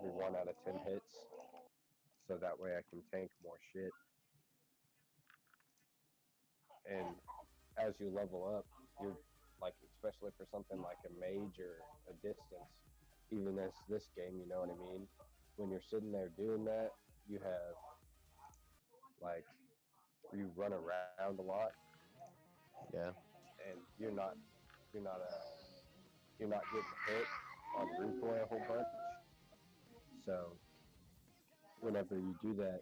every 1 out of 10 hits, so that way I can tank more shit. And as you level up, you're like, especially for something like a mage or a distance, even as this game, you know what I mean? When you're sitting there doing that, you have like, you run around a lot, Yeah. and you're not you're not getting hit on recoil a whole bunch. So whenever you do that,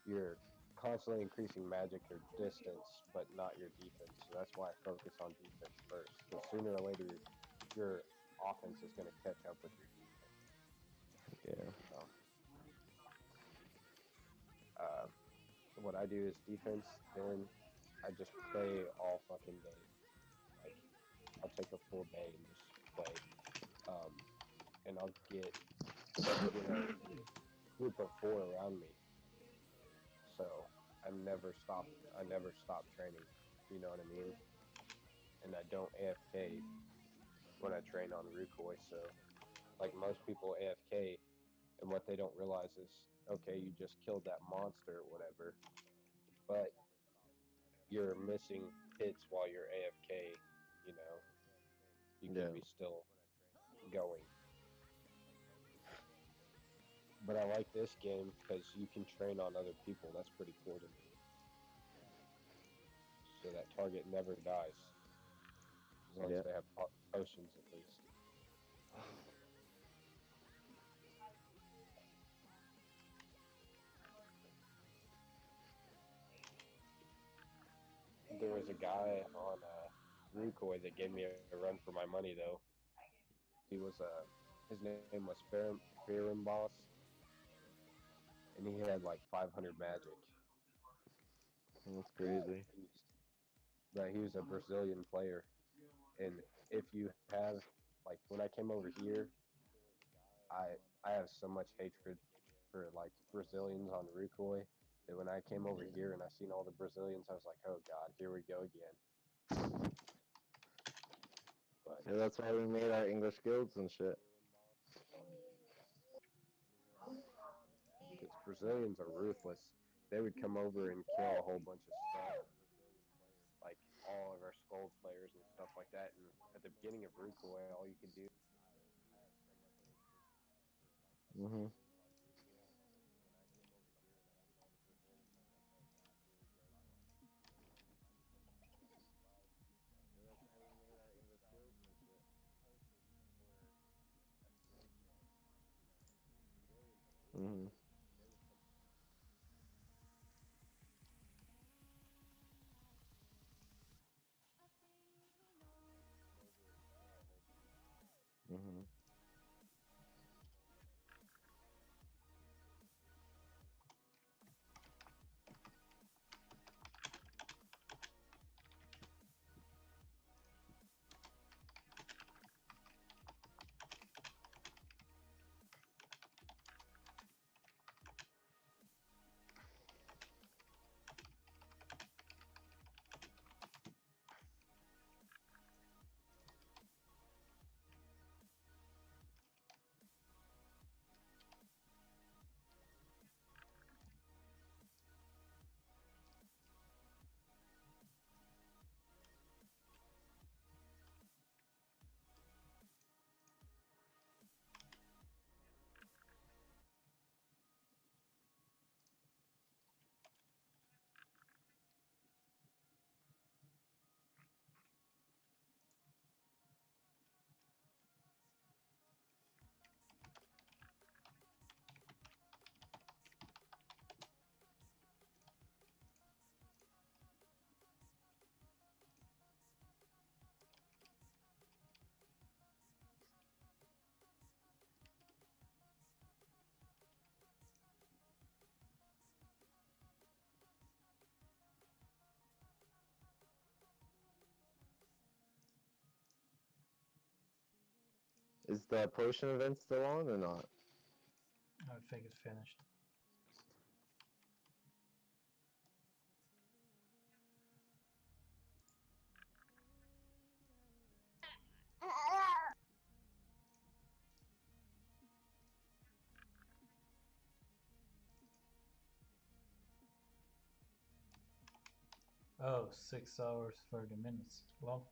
you're constantly increasing magic or distance, but not your defense. So that's why I focus on defense first, because sooner or later your offense is going to catch up with your defense. Yeah. So uh, what I do is defense, then I just play all fucking day. Like, I'll take a full day and just play, um, and I'll get a group of four around me. So I never stop training. You know what I mean? And I don't AFK when I train on Rukoi. So like most people AFK, and what they don't realize is, okay, you just killed that monster or whatever, but you're missing hits while you're AFK. You know, you could Yeah. be still going. But I like this game because you can train on other people. That's pretty cool to me. So that target never dies as long as Yeah. they have potions at least. There was a guy on Rukoi that gave me a run for my money though. He was his name was Fearum Boss, and he had like 500 magic. That's crazy. But he was a Brazilian player, and if you have, like, when I came over here, I have so much hatred for like Brazilians on Rukoi that when I came over here and I seen all the Brazilians, I was like, oh god, here we go again. But Yeah, that's why we made our English guilds and shit. because Brazilians are ruthless, they would come over and kill a whole bunch of stuff, like all of our Skull players and stuff like that. And at the beginning of Rukoi, all you could do. Hmm. Hmm. Hmm. Is the potion event still on or not? I think it's finished. Oh, 6 hours, 30 minutes. Well,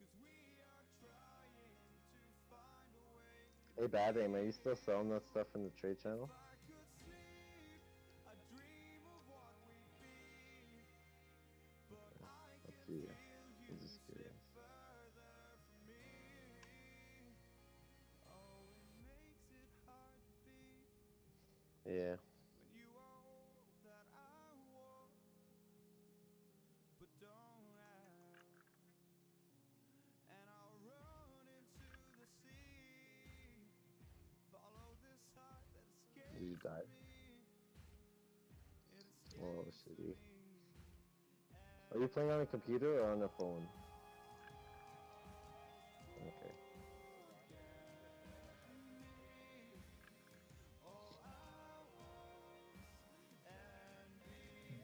Is the potion event still on or no? Hey, Bad Aim, are you still selling that stuff in the trade channel? Let's see. I'm just curious. Yeah. Did you die? Oh, shitty. Are you playing on a computer or on a phone? Okay.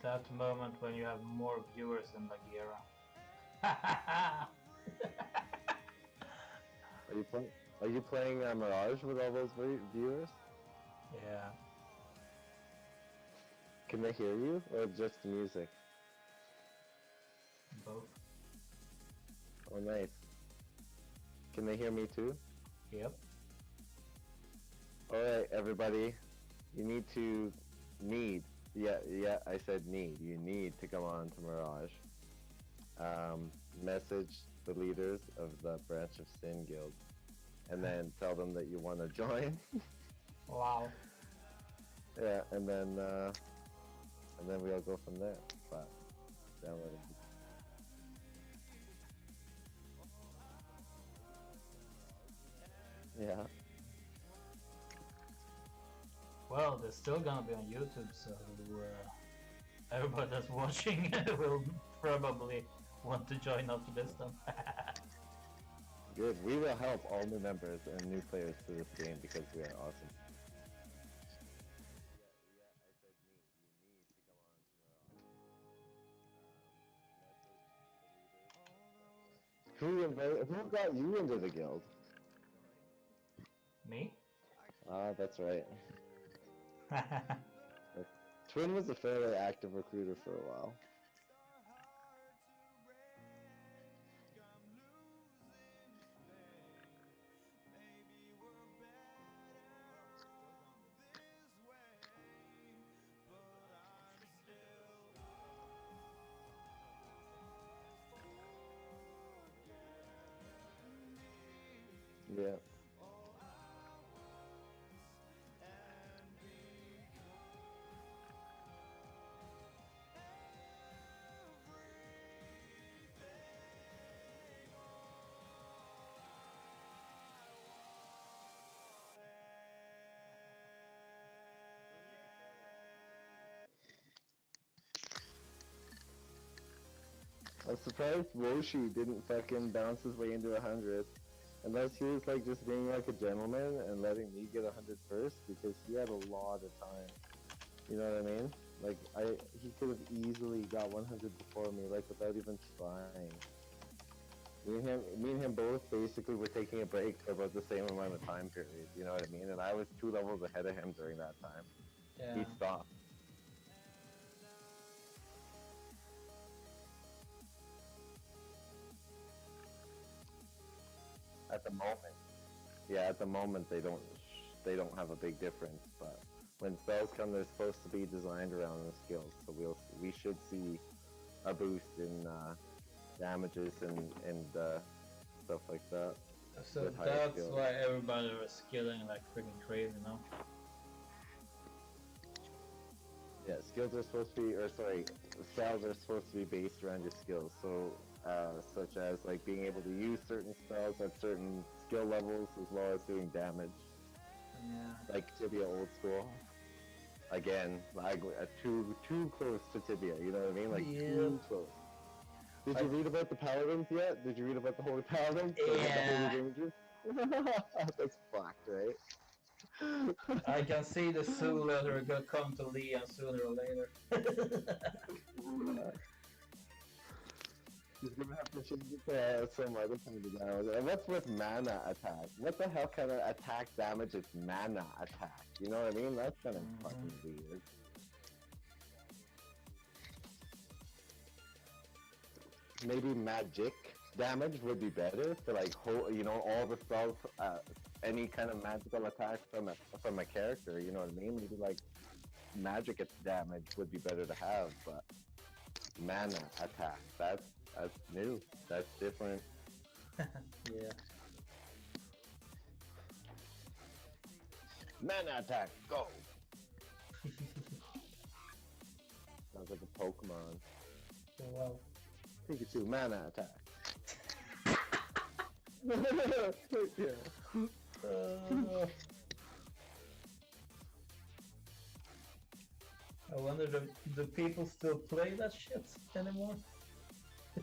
that moment when you have more viewers than Bagheera. Are you playing Mirage with all those viewers? Yeah. Can they hear you or just the music? Both. Oh, nice. Can they hear me too? Yep. Alright, everybody. You yeah, I said need. You need to come on to Mirage. Message the leaders of the Branch of Sin Guild. And then tell them that you want to join. Wow. Yeah, and then we'll go from there. But download it. Yeah. Well, they're still gonna be on YouTube, so everybody that's watching will probably want to join after this then. Good. We will help all new members and new players to this game because we are awesome. Who got you into the guild? Me? Ah, that's right. Twin was a fairly active recruiter for a while. Yeah. I'm surprised Roshi didn't fucking bounce his way into 100. Unless he was like just being like a gentleman and letting me get 100 first because he had a lot of time. You know what I mean? Like he could have easily got 100 before me, like without even trying. Me and him both basically were taking a break for about the same amount of time period. You know what I mean? And I was 2 levels ahead of him during that time. Yeah. He stopped. At the moment, yeah, at the moment they don't have a big difference. But when spells come, they're supposed to be designed around the skills. So we should see a boost in damages and stuff like that. So With higher that's skills. why everybody was skilling like freaking crazy, no? Yeah, skills are supposed to be, or sorry, spells are supposed to be based around your skills. So, such as like being able to use certain spells at certain skill levels, as well as doing damage, Yeah. like Tibia old school. Again, like too close to Tibia. You know what I mean? Like too close. Did you read about the paladins yet? Did you read about the holy paladins? Yeah. The holy images? That's fucked, right? I can see the Zoo letter go come to Leon sooner or later. He's gonna have to change it to some other kind of damage. And what's with mana attack? What the hell kind of attack damage is mana attack? You know what I mean? That's kind of fucking weird. Maybe magic damage would be better for like you know, all the spells, any kind of magical attack from a character. You know what I mean? Maybe like magic damage would be better to have, but mana attack, that's new. That's different. Yeah. Mana attack, go! Sounds like a Pokemon. Wow. Pikachu, mana attack. Yeah. I wonder do people still play that shit anymore?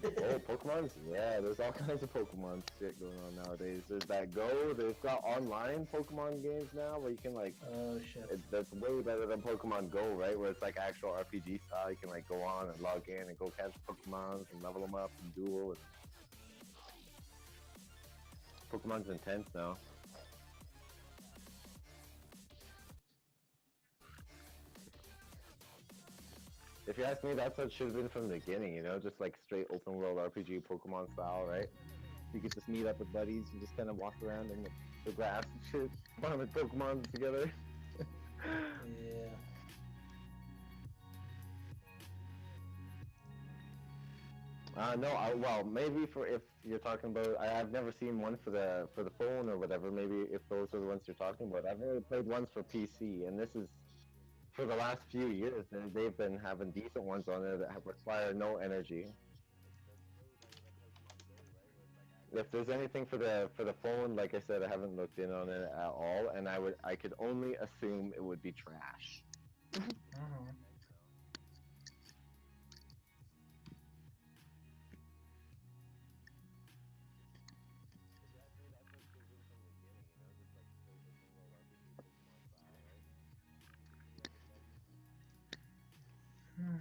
Oh, Pokemons? Yeah, there's all kinds of Pokemon shit going on nowadays. There's that Go, they've got online Pokemon games now where you can like, Oh shit. that's way better than Pokemon Go, right? Where it's like actual RPG style. You can like go on and log in and go catch Pokemons and level them up and duel. And... Pokemon's intense now. If you ask me, that's what should have been from the beginning, you know? Just like straight open world RPG Pokemon style, right? You could just meet up with buddies and just kind of walk around in the grass and shit, farming Pokemon together. Yeah. No, well, maybe for if you're talking about, I've never seen one for the phone or whatever. Maybe if those are the ones you're talking about, I've only played ones for PC, and this is for the last few years, and they've been having decent ones on there that require no energy. If there's anything for the phone, like I said, I haven't looked in on it at all, and I could only assume it would be trash. Mhm.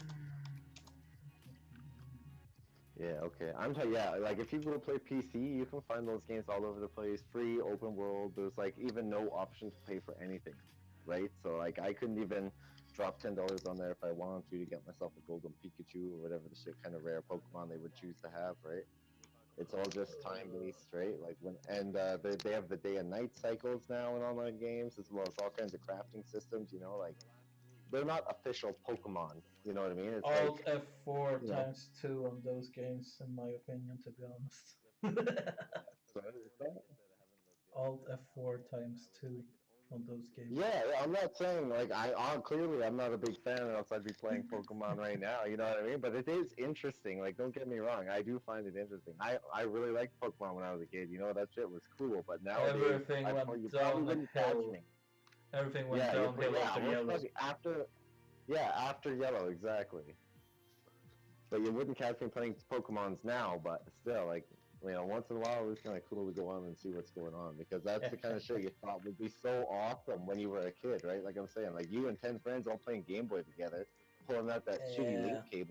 Yeah, okay. Yeah, like if you go play PC, you can find those games all over the place, free, open world. There's like even no option to pay for anything, right? So like I couldn't even drop $10 on there if I wanted to get myself a golden Pikachu or whatever the shit kind of rare Pokemon they would choose to have, right? It's all just time based, right? Like they have the day and night cycles now in online games, as well as all kinds of crafting systems. You know, like they're not official Pokemon. You know what I mean? It's Alt like F4 you know, times 2 on those games, in my opinion, to be honest. Alt F4 times 2 on those games. yeah, I'm not saying like clearly I'm not a big fan, or else I'd be playing Pokemon right now. You know what I mean? But it is interesting. Like, don't get me wrong, I do find it interesting. I really liked Pokemon when I was a kid. You know, that shit was cool. But nowadays, Everything went you down probably the wouldn't catch hill. me. Everything went Yeah, downhill yeah, after well, Yellow. especially after Yellow, exactly. But you wouldn't catch me playing Pokemons now, but still, like, you know, once in a while, it's kind of cool to go on and see what's going on, because that's the kind of shit you thought would be so awesome when you were a kid, right? Like I'm saying, like you and 10 friends all playing Game Boy together, pulling out that shitty link Yeah. cable.